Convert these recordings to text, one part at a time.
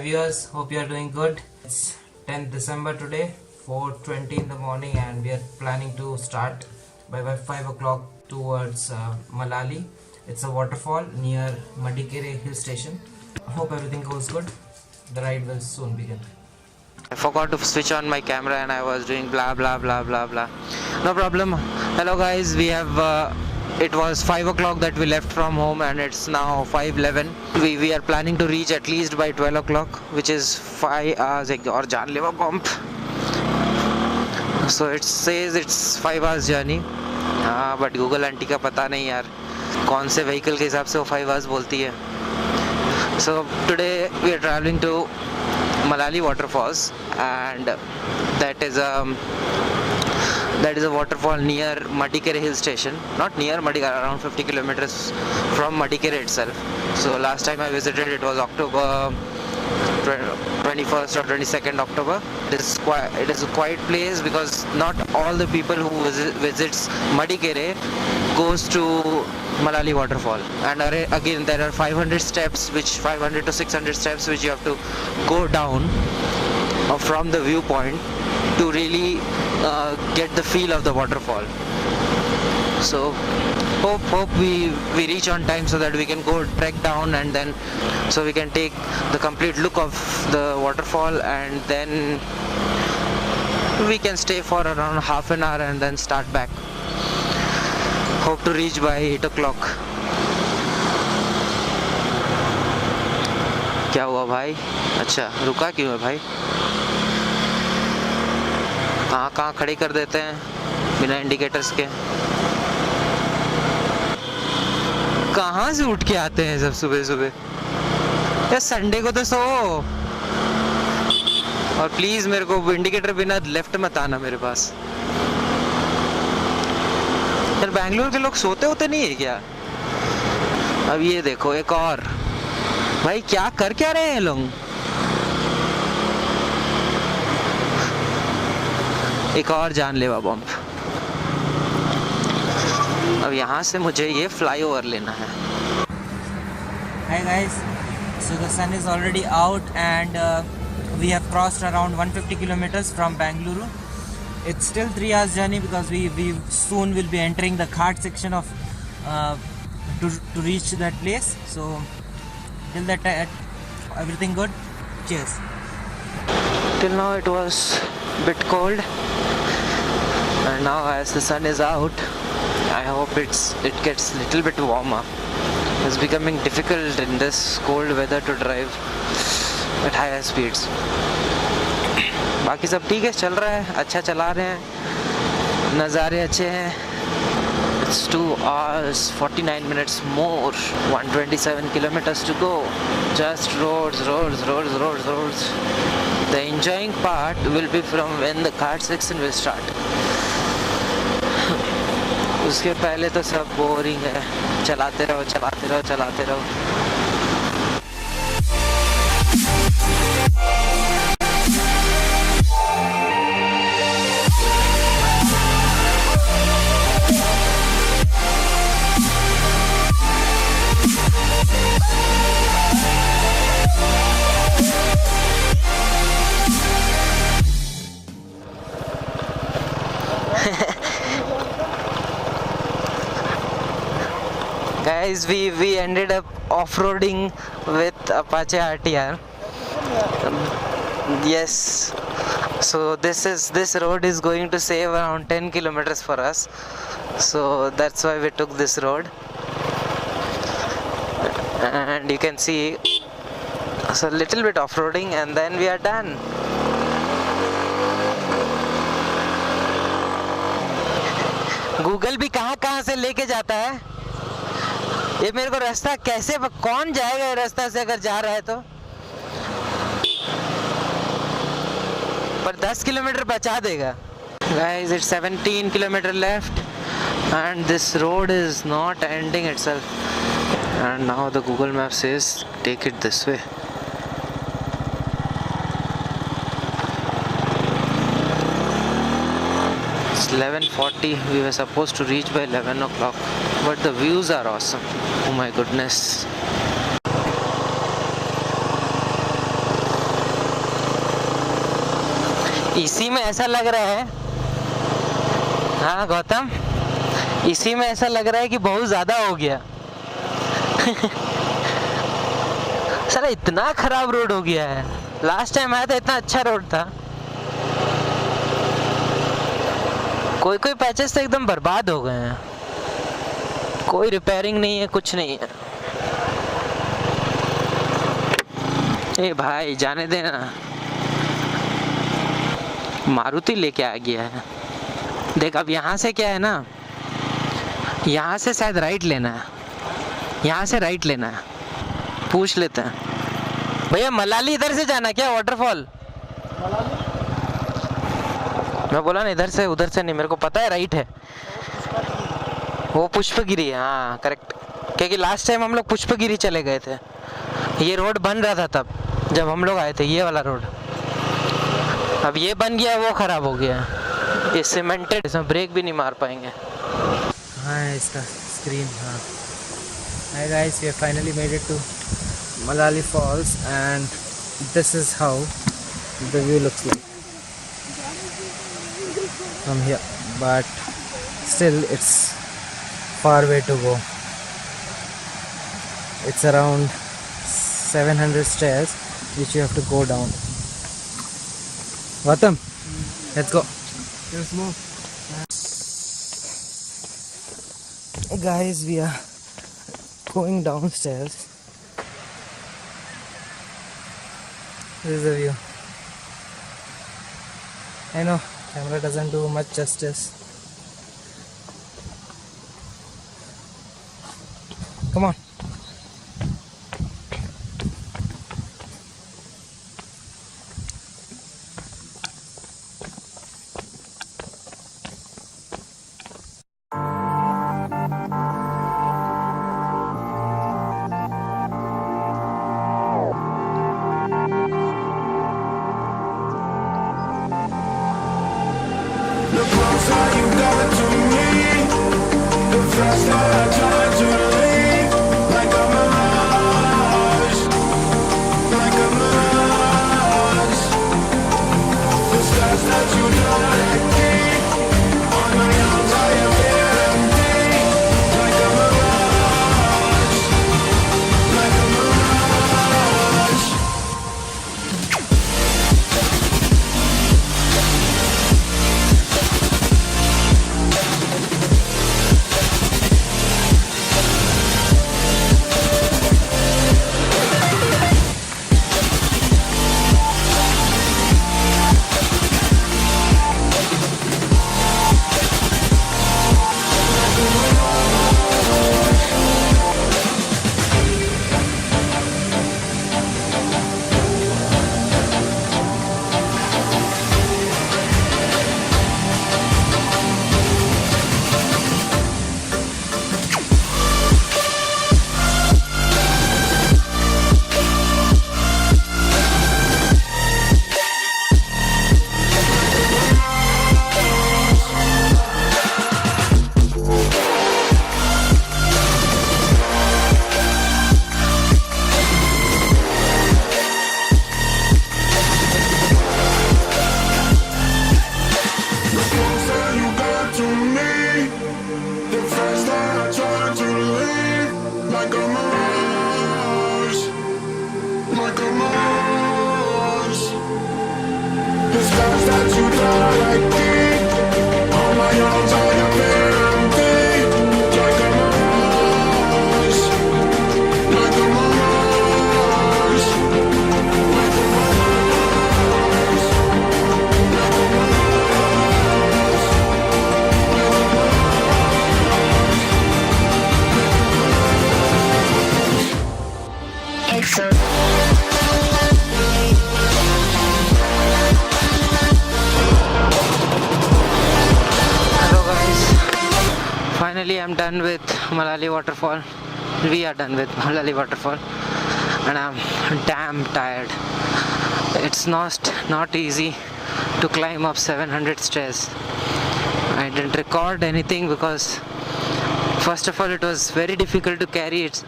viewers, hope you are doing good. It's 10th December today, 4:20 in the morning, and we are planning to start by 5 o'clock towards Mallalli. It's a waterfall near Madikere hill station. Hope everything goes good. The ride will soon begin. I forgot to switch on my camera and I was doing blah blah blah blah blah. No problem. Hello guys, we have it was 5 o'clock that we left from home and it's now 5:11. We are planning to reach at least by 12 o'clock, which is 5 hours or Janlewa bump. So it says it's 5 hours journey. But Google aunty का पता नहीं यार कौन से vehicle के हिसाब से वो 5 hours बोलती है. So today we are traveling to Mallalli Waterfalls, and that is a waterfall near Madikere hill station. Not near Madikere, around 50 kilometers from Madikere itself. So last time I visited, it was October 21st or 22nd October. It is a quiet place because not all the people who visits Madikere goes to Mallalli Waterfall, and again there are 500 to 600 steps which you have to go down from the viewpoint to really get the feel of the waterfall. So hope we reach on time so that we can go trek down, and then so we can take the complete look of the waterfall, and then we can stay for around half an hour and then start back. Hope to reach by 8 o'clock. क्या हुआ भाई? अच्छा रुका क्यों है भाई? कहाँ खड़ी कर देते हैं बिना इंडिकेटर्स के. कहाँ से उठ के आते हैं सब सुबह सुबह यार. संडे को तो सो. और प्लीज मेरे को इंडिकेटर बिना लेफ्ट मत आना मेरे पास यार. बैंगलोर के लोग सोते होते नहीं है क्या? अब ये देखो एक और भाई, क्या रहे हैं लोग. एक और जानलेवा बम्प. अब यहाँ से मुझे ये फ्लाईओवर लेना है. Hi guys, so the sun is already out and we have crossed around 150 kilometers from Bengaluru. It's still 3 hours journey because we soon will be entering the Ghat section of to reach that place. So till that everything good. Cheers. Till now it was a bit cold, and now as the sun is out, I hope it gets a little bit warmer. It's becoming difficult in this cold weather to drive at higher speeds. बाकी सब ठीक है, चल रहा है, अच्छा चला रहे हैं, नज़ारे अच्छे हैं. It's 2 hours 49 minutes more, 127 kilometers to go. Just roads. The enjoying part will be from when the Ghat section will start. उसके पहले तो सब बोरिंग है. चलाते रहो. Guys, we ended up off-roading with Apache RTR. Yes, so this road is going to save around 10 kilometers for us, so that's why we took this road. And you can see so a little bit off-roading and then we are done. Google भी कहाँ से लेके जाता है. ये मेरे को रास्ता कैसे, कौन जाएगा रास्ता से अगर जा रहा है तो. पर 10 किलोमीटर बचा देगा. Guys, it's 17 kilometers left and this road is not ending itself. And now the Google map says take it this way. It's 11:40. We were supposed to reach by 11 o'clock, but the views are awesome. Oh my goodness. इसी में ऐसा लग रहा है, हाँ गौतम, इसी में ऐसा लग रहा है कि बहुत ज्यादा हो गया। साला इतना खराब रोड हो गया है। लास्ट टाइम आया था इतना अच्छा रोड था। कोई कोई पैचेस तो एकदम बर्बाद हो गए हैं, कोई रिपेयरिंग नहीं है, कुछ नहीं है। ए भाई जाने देना, मारुति लेके आ गया है। देख अब यहाँ से क्या है ना, यहाँ से शायद राइट लेना है, यहाँ से राइट लेना है। पूछ लेते हैं भैया, मलाली इधर से जाना क्या वाटरफॉल? मैं बोला ना इधर से, उधर से नहीं, मेरे को पता है राइट है। वो पुष्पगिरी है, हाँ करेक्ट, क्योंकि लास्ट टाइम हम लोग पुष्पगिरी चले गए थे। ये रोड बन रहा था तब जब हम लोग आए थे, ये वाला रोड। अब ये बन गया, वो खराब हो गया, ये सीमेंटेड, इसमें ब्रेक भी नहीं मार पाएंगे। हाँ इसका स्क्रीन, हाँ। Hi guys, we have finally made it to Mallalli Falls and this is how the view looks like from here, but still it's far way to go. It's around 700 stairs which you have to go down. Gautam, let's go. Let's move. Guys, we are going downstairs. This is the view. I know camera doesn't do much justice. Come on. The closer you got to me, the faster I try to leave. Like a mirage, like a mirage. The stars that you don't keep on my arms, I am empty. Like a mirage, like a mirage. Finally I'm done with Mallalli Waterfall. We are done with Mallalli Waterfall and I'm damn tired. It's not easy to climb up 700 stairs. I didn't record anything because first of all it was very difficult to carry it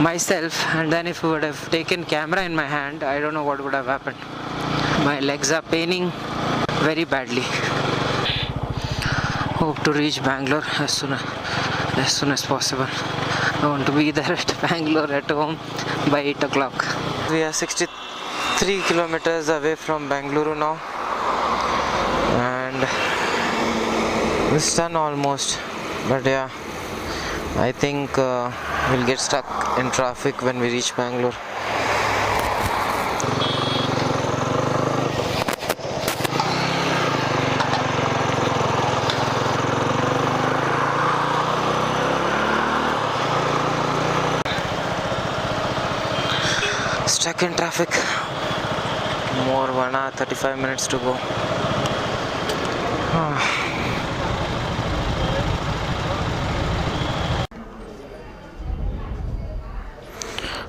myself, and then if I would have taken camera in my hand, I don't know what would have happened. My legs are paining very badly. Hope to reach Bangalore as soon as possible. I want to be there at Bangalore at home by 8 o'clock. We are 63 kilometers away from Bangalore now, and it's done almost, but yeah, I think we'll get stuck in traffic when we reach Bangalore. Stuck in traffic. More 1 hour 35 minutes to go.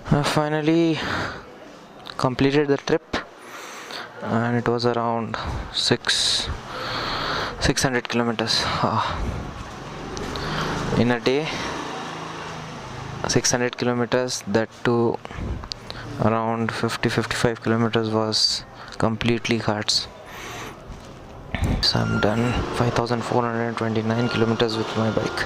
I finally completed the trip, and it was around 600 kilometers in a day. 600 kilometers, that too around 50-55 kilometers was completely ghats. So I'm done 5,429 kilometers with my bike.